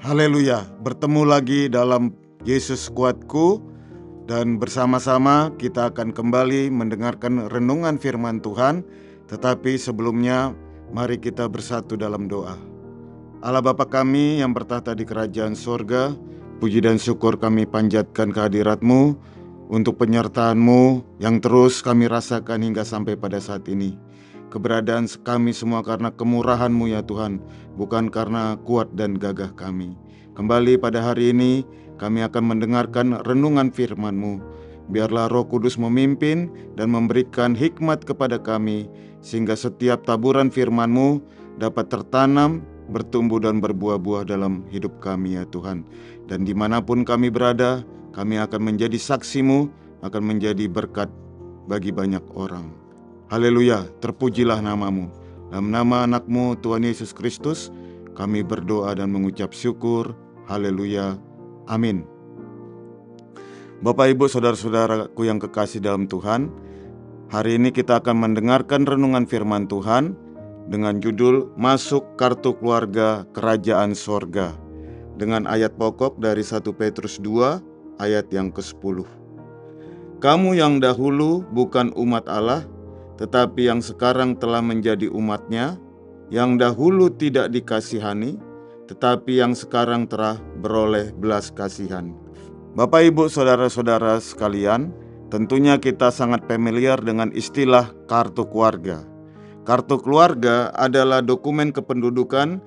Haleluya, bertemu lagi dalam Yesus Kuatku, dan bersama-sama kita akan kembali mendengarkan renungan firman Tuhan. Tetapi sebelumnya, mari kita bersatu dalam doa. Allah Bapa kami yang bertahta di kerajaan sorga, puji dan syukur kami panjatkan kehadirat-Mu untuk penyertaan-Mu yang terus kami rasakan hingga sampai pada saat ini. Keberadaan kami semua karena kemurahan-Mu ya Tuhan, bukan karena kuat dan gagah kami. Kembali pada hari ini kami akan mendengarkan renungan firman-Mu. Biarlah Roh Kudus memimpin dan memberikan hikmat kepada kami, sehingga setiap taburan firman-Mu dapat tertanam, bertumbuh dan berbuah-buah dalam hidup kami ya Tuhan. Dan dimanapun kami berada, kami akan menjadi saksi-Mu, akan menjadi berkat bagi banyak orang. Haleluya, terpujilah nama-Mu. Dalam nama anak-Mu Tuhan Yesus Kristus, kami berdoa dan mengucap syukur. Haleluya, amin. Bapak, Ibu, saudara-saudaraku yang kekasih dalam Tuhan, hari ini kita akan mendengarkan renungan firman Tuhan dengan judul Masuk Kartu Keluarga Kerajaan Sorga, dengan ayat pokok dari 1 Petrus 2 ayat yang ke-10. Kamu yang dahulu bukan umat Allah, tetapi yang sekarang telah menjadi umat-Nya, yang dahulu tidak dikasihani, tetapi yang sekarang telah beroleh belas kasihan. Bapak, Ibu, saudara-saudara sekalian, tentunya kita sangat familiar dengan istilah kartu keluarga. Kartu keluarga adalah dokumen kependudukan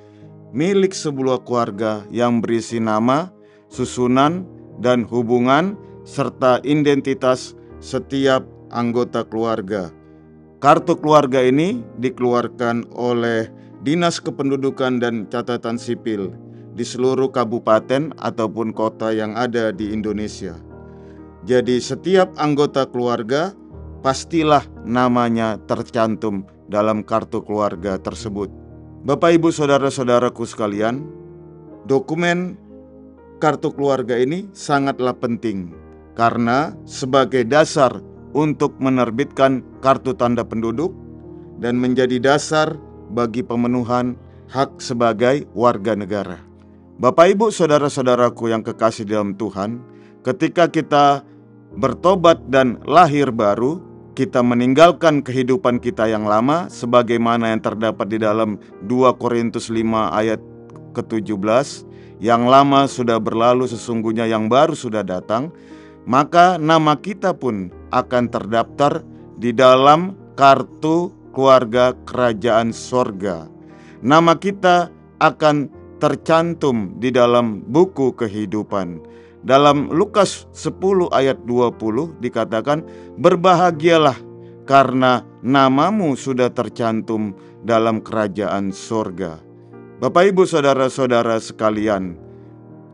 milik sebuah keluarga yang berisi nama, susunan, dan hubungan, serta identitas setiap anggota keluarga. Kartu keluarga ini dikeluarkan oleh Dinas Kependudukan dan Catatan Sipil di seluruh kabupaten ataupun kota yang ada di Indonesia. Jadi setiap anggota keluarga pastilah namanya tercantum dalam kartu keluarga tersebut. Bapak, Ibu, saudara-saudaraku sekalian, dokumen kartu keluarga ini sangatlah penting karena sebagai dasar untuk menerbitkan kartu tanda penduduk dan menjadi dasar bagi pemenuhan hak sebagai warga negara. Bapak, Ibu, saudara-saudaraku yang kekasih dalam Tuhan, ketika kita bertobat dan lahir baru, kita meninggalkan kehidupan kita yang lama sebagaimana yang terdapat di dalam 2 Korintus 5 ayat ke-17, yang lama sudah berlalu, sesungguhnya yang baru sudah datang. Maka nama kita pun akan terdaftar di dalam kartu keluarga kerajaan sorga. Nama kita akan tercantum di dalam buku kehidupan. Dalam Lukas 10 ayat 20 dikatakan, berbahagialah karena namamu sudah tercantum dalam kerajaan sorga. Bapak, Ibu, saudara-saudara sekalian,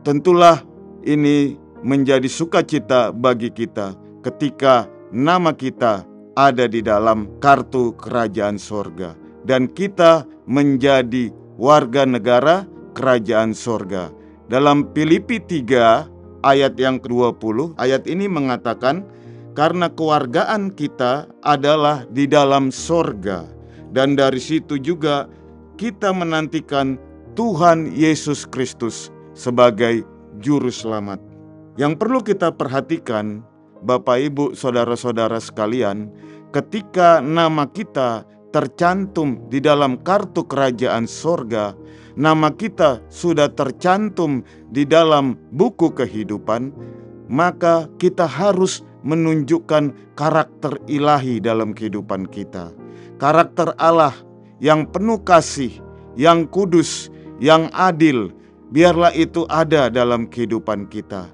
tentulah ini menjadi sukacita bagi kita ketika nama kita ada di dalam kartu kerajaan sorga dan kita menjadi warga negara kerajaan sorga. Dalam Filipi 3 ayat yang ke-20, ayat ini mengatakan, karena kewargaan kita adalah di dalam sorga, dan dari situ juga kita menantikan Tuhan Yesus Kristus sebagai juru selamat. Yang perlu kita perhatikan, Bapak, Ibu, saudara-saudara sekalian, ketika nama kita tercantum di dalam kartu kerajaan sorga, nama kita sudah tercantum di dalam buku kehidupan, maka kita harus menunjukkan karakter ilahi dalam kehidupan kita. Karakter Allah yang penuh kasih, yang kudus, yang adil, biarlah itu ada dalam kehidupan kita.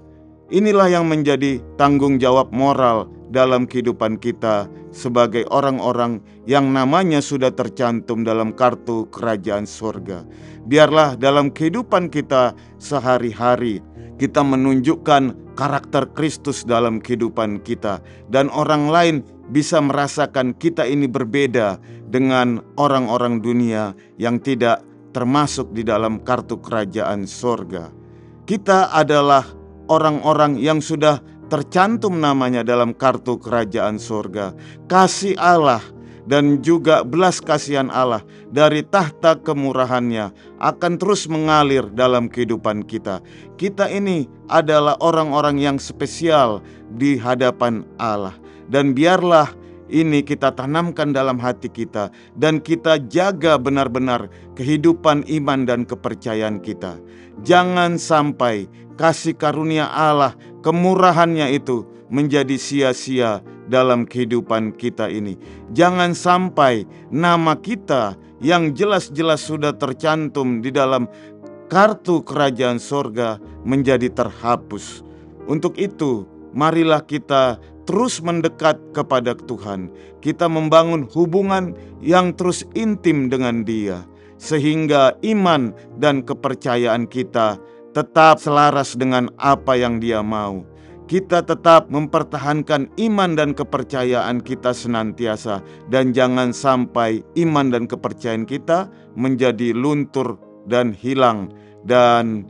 Inilah yang menjadi tanggung jawab moral dalam kehidupan kita sebagai orang-orang yang namanya sudah tercantum dalam kartu kerajaan sorga. Biarlah dalam kehidupan kita sehari-hari kita menunjukkan karakter Kristus dalam kehidupan kita, dan orang lain bisa merasakan kita ini berbeda dengan orang-orang dunia yang tidak termasuk di dalam kartu kerajaan sorga. Kita adalah orang-orang yang sudah tercantum namanya dalam kartu kerajaan sorga. Kasih Allah dan juga belas kasihan Allah dari tahta kemurahannya akan terus mengalir dalam kehidupan kita. Kita ini adalah orang-orang yang spesial di hadapan Allah. Dan biarlah ini kita tanamkan dalam hati kita, dan kita jaga benar-benar kehidupan iman dan kepercayaan kita. Jangan sampai kasih karunia Allah, kemurahannya itu menjadi sia-sia dalam kehidupan kita ini. Jangan sampai nama kita yang jelas-jelas sudah tercantum di dalam kartu kerajaan sorga menjadi terhapus. Untuk itu, marilah kita terus mendekat kepada Tuhan. Kita membangun hubungan yang terus intim dengan Dia, sehingga iman dan kepercayaan kita tetap selaras dengan apa yang Dia mau. Kita tetap mempertahankan iman dan kepercayaan kita senantiasa, dan jangan sampai iman dan kepercayaan kita menjadi luntur dan hilang, dan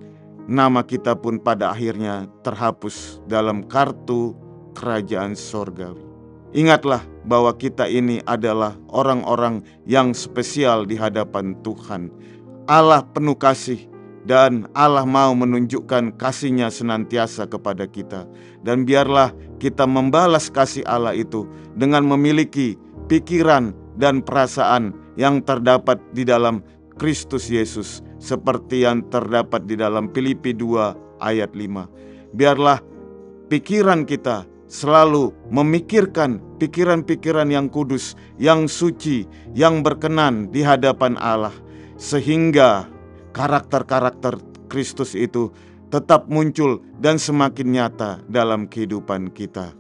nama kita pun pada akhirnya terhapus dalam kartu kerajaan sorgawi. Ingatlah bahwa kita ini adalah orang-orang yang spesial di hadapan Tuhan. Allah penuh kasih, dan Allah mau menunjukkan kasih-Nya senantiasa kepada kita. Dan biarlah kita membalas kasih Allah itu dengan memiliki pikiran dan perasaan yang terdapat di dalam Kristus Yesus, seperti yang terdapat di dalam Filipi 2 ayat 5. Biarlah pikiran kita selalu memikirkan pikiran-pikiran yang kudus, yang suci, yang berkenan di hadapan Allah, sehingga karakter-karakter Kristus itu tetap muncul dan semakin nyata dalam kehidupan kita.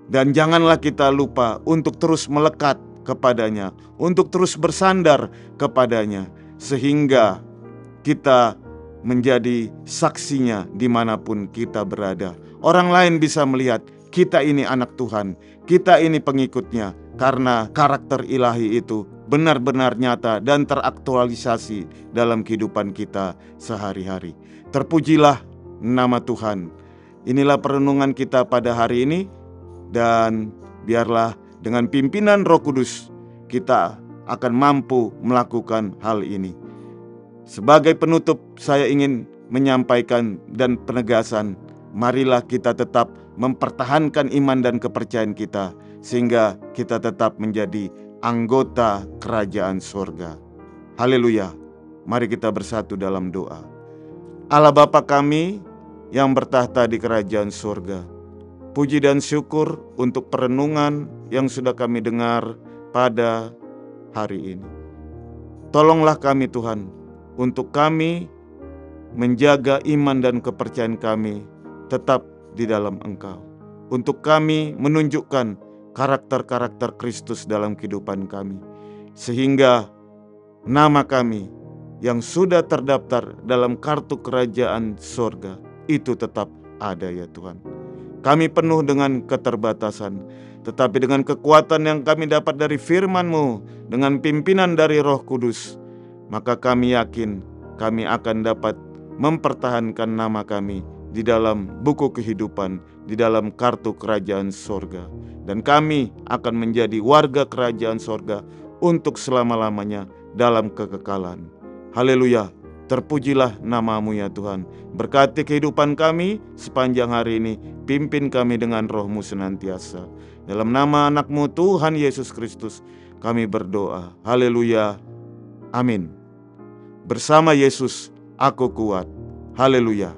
Dan janganlah kita lupa untuk terus melekat kepadanya, untuk terus bersandar kepadanya, sehingga kita menjadi saksinya dimanapun kita berada. Orang lain bisa melihat kita ini anak Tuhan, kita ini pengikutnya, karena karakter ilahi itu benar-benar nyata dan teraktualisasi dalam kehidupan kita sehari-hari. Terpujilah nama Tuhan. Inilah perenungan kita pada hari ini, dan biarlah dengan pimpinan Roh Kudus kita akan mampu melakukan hal ini. Sebagai penutup, saya ingin menyampaikan dan penegasan, marilah kita tetap mempertahankan iman dan kepercayaan kita, sehingga kita tetap menjadi anggota kerajaan sorga. Haleluya. Mari kita bersatu dalam doa. Allah Bapa kami yang bertahta di kerajaan sorga, puji dan syukur untuk perenungan yang sudah kami dengar pada hari ini. Tolonglah kami Tuhan, untuk kami menjaga iman dan kepercayaan kami tetap di dalam Engkau. Untuk kami menunjukkan karakter-karakter Kristus dalam kehidupan kami, sehingga nama kami yang sudah terdaftar dalam kartu kerajaan sorga itu tetap ada ya Tuhan. Kami penuh dengan keterbatasan, tetapi dengan kekuatan yang kami dapat dari firman-Mu, dengan pimpinan dari Roh Kudus, maka kami yakin kami akan dapat mempertahankan nama kami di dalam buku kehidupan, di dalam kartu kerajaan sorga. Dan kami akan menjadi warga kerajaan sorga untuk selama-lamanya dalam kekekalan. Haleluya, terpujilah nama-Mu ya Tuhan. Berkati kehidupan kami sepanjang hari ini, pimpin kami dengan Roh-Mu senantiasa. Dalam nama anak-Mu Tuhan Yesus Kristus kami berdoa. Haleluya, amin. Bersama Yesus aku kuat. Haleluya.